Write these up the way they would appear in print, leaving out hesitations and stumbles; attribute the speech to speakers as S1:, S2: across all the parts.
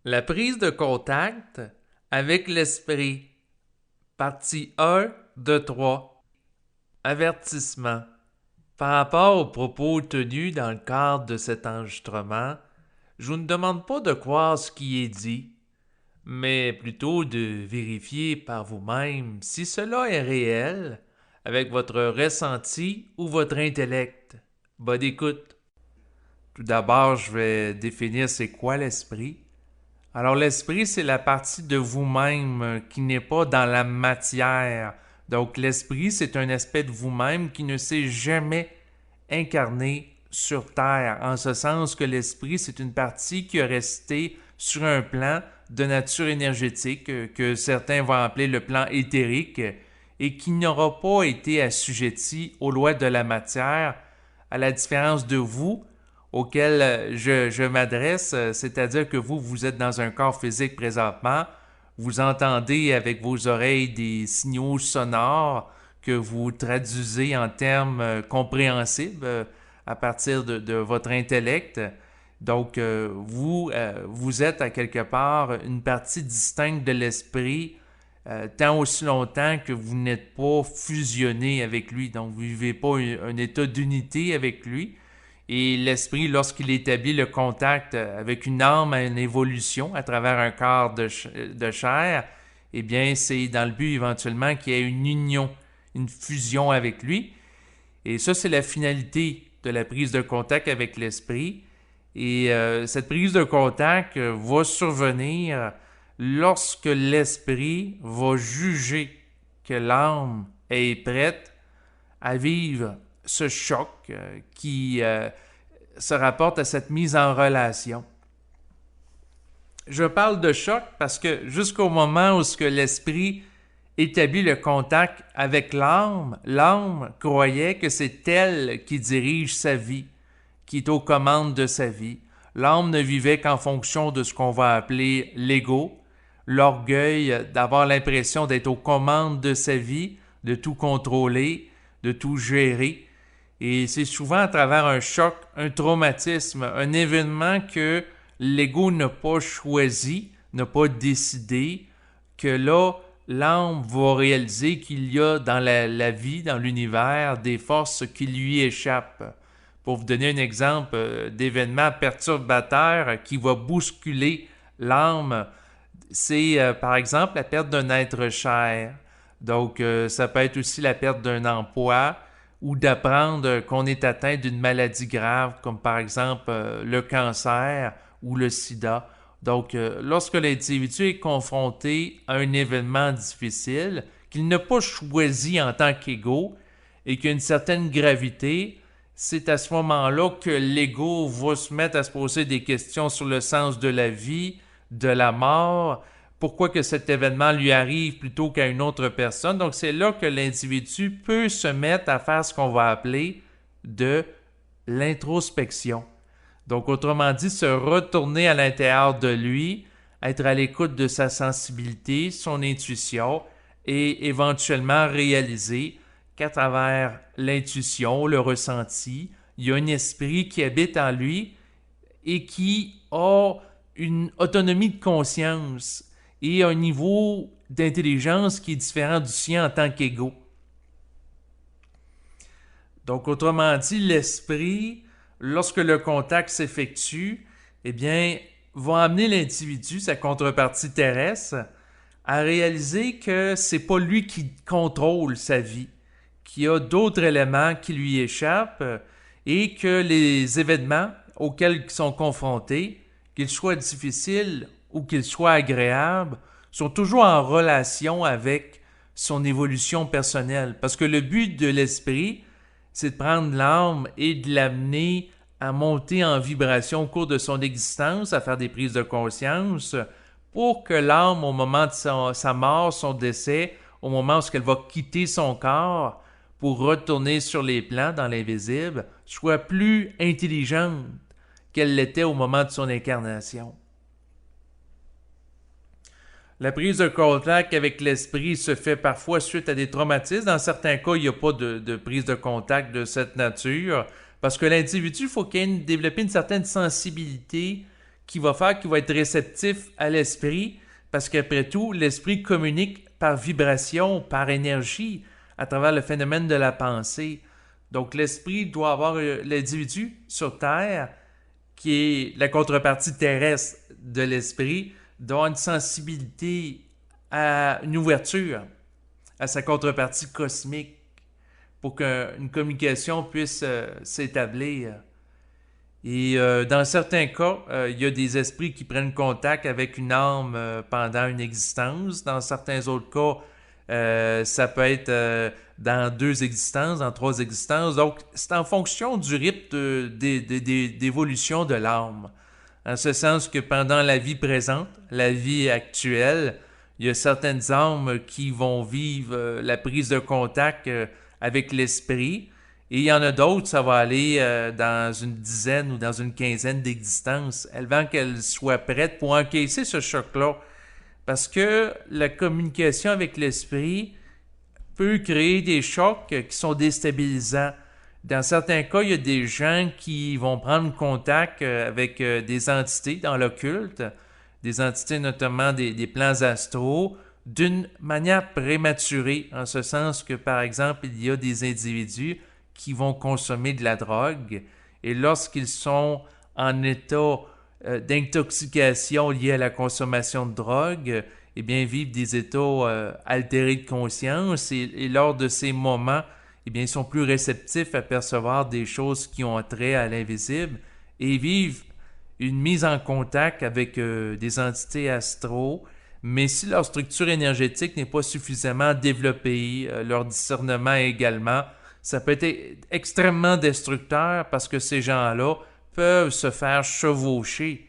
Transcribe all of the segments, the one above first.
S1: La prise de contact avec l'esprit. Partie 1 de 3. Avertissement. Par rapport aux propos tenus dans le cadre de cet enregistrement, je vous ne demande pas de croire ce qui est dit, mais plutôt de vérifier par vous-même si cela est réel avec votre ressenti ou votre intellect. Bonne écoute. Tout d'abord, je vais définir c'est quoi l'esprit. Alors l'esprit, c'est la partie de vous-même qui n'est pas dans la matière. Donc l'esprit, c'est un aspect de vous-même qui ne s'est jamais incarné sur Terre, en ce sens que l'esprit, c'est une partie qui est restée sur un plan de nature énergétique que certains vont appeler le plan éthérique et qui n'aura pas été assujetti aux lois de la matière, à la différence de vous, auquel je m'adresse, c'est-à-dire que vous êtes dans un corps physique présentement, vous entendez avec vos oreilles des signaux sonores que vous traduisez en termes compréhensibles à partir de votre intellect. Donc, vous êtes à quelque part une partie distincte de l'esprit tant aussi longtemps que vous n'êtes pas fusionné avec lui. Donc, vous ne vivez pas un état d'unité avec lui. Et l'esprit, lorsqu'il établit le contact avec une âme à une évolution à travers un corps de chair, eh bien, c'est dans le but éventuellement qu'il y ait une union, une fusion avec lui. Et ça, c'est la finalité de la prise de contact avec l'esprit. Et cette prise de contact va survenir lorsque l'esprit va juger que l'âme est prête à vivre ce choc qui se rapporte à cette mise en relation. Je parle de choc parce que jusqu'au moment où ce que l'esprit établit le contact avec l'âme, l'âme croyait que c'est elle qui dirige sa vie, qui est aux commandes de sa vie. L'âme ne vivait qu'en fonction de ce qu'on va appeler l'ego, l'orgueil d'avoir l'impression d'être aux commandes de sa vie, de tout contrôler, de tout gérer. Et c'est souvent à travers un choc, un traumatisme, un événement que l'ego n'a pas choisi, n'a pas décidé, que là, l'âme va réaliser qu'il y a dans la vie, dans l'univers, des forces qui lui échappent. Pour vous donner un exemple d'événement perturbateur qui va bousculer l'âme, c'est par exemple la perte d'un être cher. Donc, ça peut être aussi la perte d'un emploi, ou d'apprendre qu'on est atteint d'une maladie grave, comme par exemple le cancer ou le sida. Donc, lorsque l'individu est confronté à un événement difficile qu'il n'a pas choisi en tant qu'ego et qu'il y a une certaine gravité, c'est à ce moment-là que l'ego va se mettre à se poser des questions sur le sens de la vie, de la mort, pourquoi que cet événement lui arrive plutôt qu'à une autre personne. Donc, c'est là que l'individu peut se mettre à faire ce qu'on va appeler de l'introspection. Donc, autrement dit, se retourner à l'intérieur de lui, être à l'écoute de sa sensibilité, son intuition, et éventuellement réaliser qu'à travers l'intuition, le ressenti, il y a un esprit qui habite en lui et qui a une autonomie de conscience et un niveau d'intelligence qui est différent du sien en tant qu'ego. Donc, autrement dit, l'esprit, lorsque le contact s'effectue, eh bien, va amener l'individu, sa contrepartie terrestre, à réaliser que c'est pas lui qui contrôle sa vie, qu'il y a d'autres éléments qui lui échappent et que les événements auxquels ils sont confrontés, qu'ils soient difficiles ou qu'ils soient agréables, sont toujours en relation avec son évolution personnelle. Parce que le but de l'esprit, c'est de prendre l'âme et de l'amener à monter en vibration au cours de son existence, à faire des prises de conscience, pour que l'âme, au moment de sa mort, son décès, au moment où elle va quitter son corps pour retourner sur les plans dans l'invisible, soit plus intelligente qu'elle l'était au moment de son incarnation. La prise de contact avec l'esprit se fait parfois suite à des traumatismes. Dans certains cas, il n'y a pas de prise de contact de cette nature parce que l'individu, il faut qu'il ait développé une certaine sensibilité qui va faire qu'il va être réceptif à l'esprit, parce qu'après tout, l'esprit communique par vibration, par énergie, à travers le phénomène de la pensée. Donc l'esprit doit avoir l'individu sur Terre, qui est la contrepartie terrestre de l'esprit, doit avoir une sensibilité à une ouverture à sa contrepartie cosmique pour qu'une communication puisse s'établir. Et dans certains cas, il y a des esprits qui prennent contact avec une âme pendant une existence. Dans certains autres cas, ça peut être dans 2 existences, dans 3 existences. Donc, c'est en fonction du rythme d'évolution de l'âme. En ce sens que pendant la vie présente, la vie actuelle, il y a certaines âmes qui vont vivre la prise de contact avec l'esprit. Et il y en a d'autres, ça va aller dans une dizaine ou dans une quinzaine d'existences, avant qu'elles soient prêtes pour encaisser ce choc-là. Parce que la communication avec l'esprit peut créer des chocs qui sont déstabilisants. Dans certains cas, il y a des gens qui vont prendre contact avec des entités dans l'occulte, des entités notamment des plans astraux, d'une manière prématurée, en ce sens que, par exemple, il y a des individus qui vont consommer de la drogue, et lorsqu'ils sont en état d'intoxication liée à la consommation de drogue, eh bien, vivent des états altérés de conscience, et lors de ces moments, eh bien, ils sont plus réceptifs à percevoir des choses qui ont trait à l'invisible, et vivent une mise en contact avec des entités astraux, mais si leur structure énergétique n'est pas suffisamment développée, leur discernement également, ça peut être extrêmement destructeur parce que ces gens-là peuvent se faire chevaucher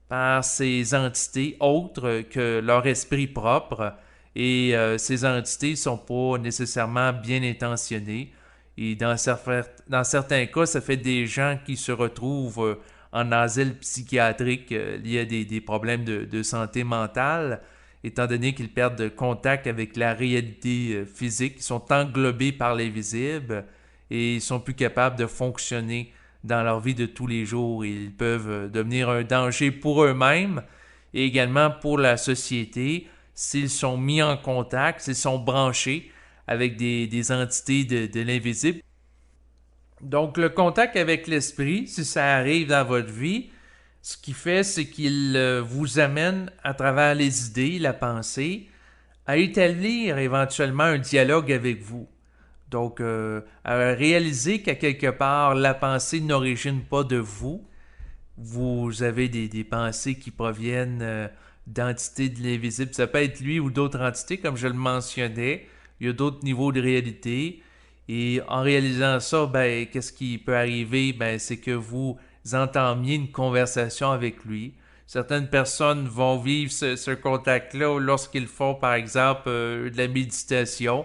S1: par ces entités autres que leur esprit propre, et ces entités ne sont pas nécessairement bien intentionnées. Et dans certains cas, ça fait des gens qui se retrouvent en asile psychiatrique liés à des problèmes de santé mentale, étant donné qu'ils perdent contact avec la réalité physique, ils sont englobés par l'invisible et ils sont plus capables de fonctionner dans leur vie de tous les jours. Ils peuvent devenir un danger pour eux-mêmes et également pour la société s'ils sont mis en contact, s'ils sont branchés avec des entités de l'invisible. Donc le contact avec l'esprit, si ça arrive dans votre vie, ce qu'il fait, c'est qu'il vous amène à travers les idées, la pensée, à établir éventuellement un dialogue avec vous. Donc, à réaliser qu'à quelque part, la pensée n'origine pas de vous. Vous avez des pensées qui proviennent d'entités de l'invisible. Ça peut être lui ou d'autres entités, comme je le mentionnais. Il y a d'autres niveaux de réalité. Et en réalisant ça, ben, qu'est-ce qui peut arriver? Ben, c'est que vous entamiez une conversation avec lui. Certaines personnes vont vivre ce contact-là lorsqu'ils font, par exemple, de la méditation,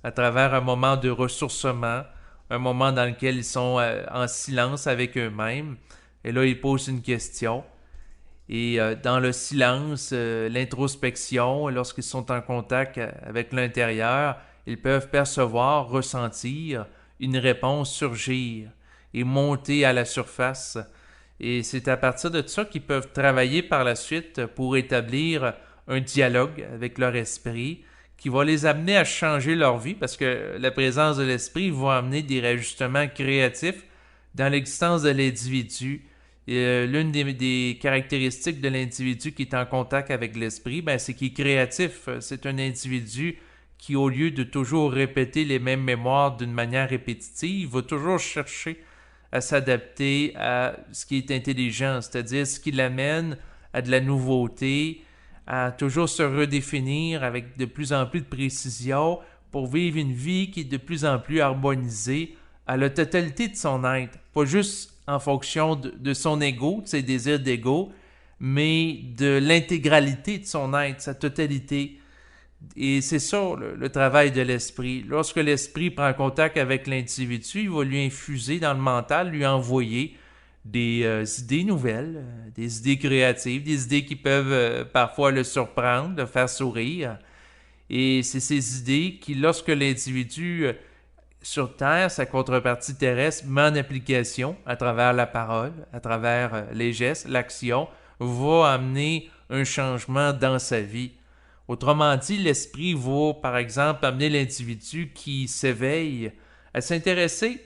S1: à travers un moment de ressourcement, un moment dans lequel ils sont en silence avec eux-mêmes. Et là, ils posent une question. Et dans le silence, l'introspection, lorsqu'ils sont en contact avec l'intérieur, ils peuvent percevoir, ressentir une réponse surgir et monter à la surface. Et c'est à partir de ça qu'ils peuvent travailler par la suite pour établir un dialogue avec leur esprit qui va les amener à changer leur vie, parce que la présence de l'esprit va amener des réajustements créatifs dans l'existence de l'individu. Et l'une des caractéristiques de l'individu qui est en contact avec l'esprit, ben, c'est qu'il est créatif. C'est un individu qui, au lieu de toujours répéter les mêmes mémoires d'une manière répétitive, va toujours chercher à s'adapter à ce qui est intelligent, c'est-à-dire ce qui l'amène à de la nouveauté, à toujours se redéfinir avec de plus en plus de précision pour vivre une vie qui est de plus en plus harmonisée à la totalité de son être, pas juste en fonction de son ego, de ses désirs d'ego, mais de l'intégralité de son être, sa totalité. Et c'est ça le travail de l'esprit. Lorsque l'esprit prend contact avec l'individu, il va lui infuser dans le mental, lui envoyer des idées nouvelles, des idées créatives, des idées qui peuvent parfois le surprendre, le faire sourire. Et c'est ces idées qui, lorsque l'individu sur Terre, sa contrepartie terrestre, met en application à travers la parole, à travers les gestes, l'action, va amener un changement dans sa vie. Autrement dit, l'esprit va, par exemple, amener l'individu qui s'éveille à s'intéresser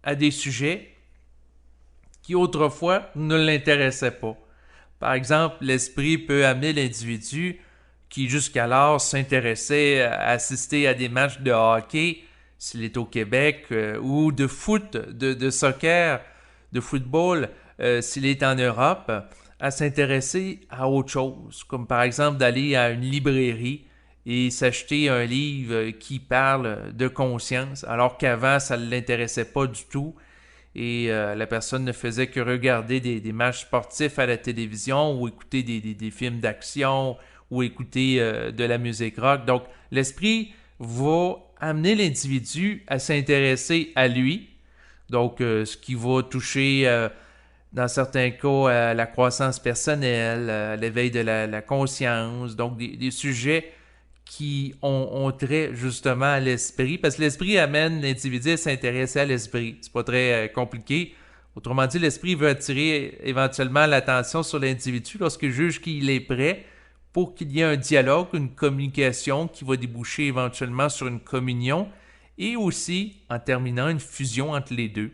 S1: à des sujets qui autrefois ne l'intéressaient pas. Par exemple, l'esprit peut amener l'individu qui jusqu'alors s'intéressait à assister à des matchs de hockey, s'il est au Québec, ou de foot, de soccer, de football, s'il est en Europe, à s'intéresser à autre chose, comme par exemple d'aller à une librairie et s'acheter un livre qui parle de conscience, alors qu'avant, ça ne l'intéressait pas du tout et la personne ne faisait que regarder des matchs sportifs à la télévision ou écouter des films d'action ou écouter de la musique rock. Donc, l'esprit va amener l'individu à s'intéresser à lui, donc ce qui va toucher, dans certains cas, à la croissance personnelle, à l'éveil de la conscience, donc des sujets qui ont trait justement à l'esprit, parce que l'esprit amène l'individu à s'intéresser à l'esprit. C'est pas très compliqué. Autrement dit, l'esprit veut attirer éventuellement l'attention sur l'individu lorsqu'il juge qu'il est prêt pour qu'il y ait un dialogue, une communication qui va déboucher éventuellement sur une communion et aussi, en terminant, une fusion entre les deux.